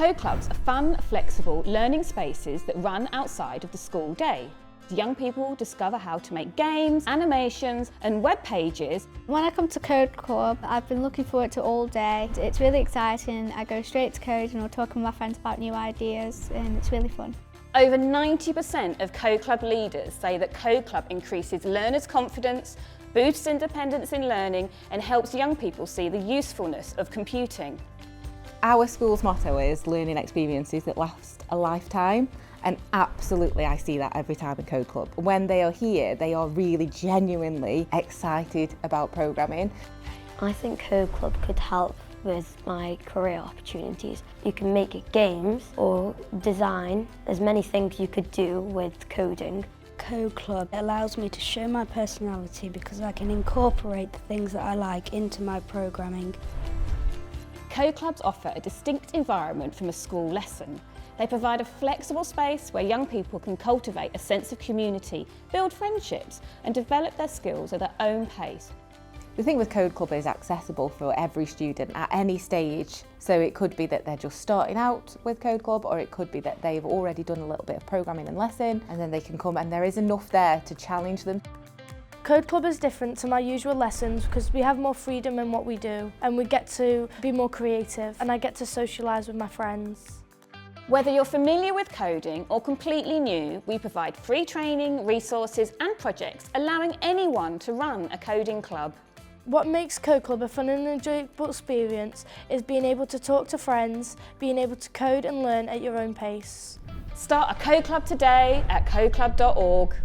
Code Clubs are fun, flexible learning spaces that run outside of the school day. Young people discover how to make games, animations and web pages. When I come to Code Club, I've been looking forward to all day. It's really exciting. I go straight to code and I'll talk with my friends about new ideas and it's really fun. Over 90% of Code Club leaders say that Code Club increases learners' confidence, boosts independence in learning and helps young people see the usefulness of computing. Our school's motto is learning experiences that last a lifetime, and absolutely I see that every time in Code Club. When they are here, they are really genuinely excited about programming. I think Code Club could help with my career opportunities. You can make games or design. There's many things you could do with coding. Code Club allows me to show my personality because I can incorporate the things that I like into my programming. Code Clubs offer a distinct environment from a school lesson. They provide a flexible space where young people can cultivate a sense of community, build friendships and develop their skills at their own pace. The thing with Code Club is accessible for every student at any stage. So it could be that they're just starting out with Code Club, or it could be that they've already done a little bit of programming and lesson and then they can come and there is enough there to challenge them. Code Club is different to my usual lessons because we have more freedom in what we do and we get to be more creative and I get to socialise with my friends. Whether you're familiar with coding or completely new, we provide free training, resources and projects allowing anyone to run a coding club. What makes Code Club a fun and enjoyable experience is being able to talk to friends, being able to code and learn at your own pace. Start a Code Club today at codeclub.org.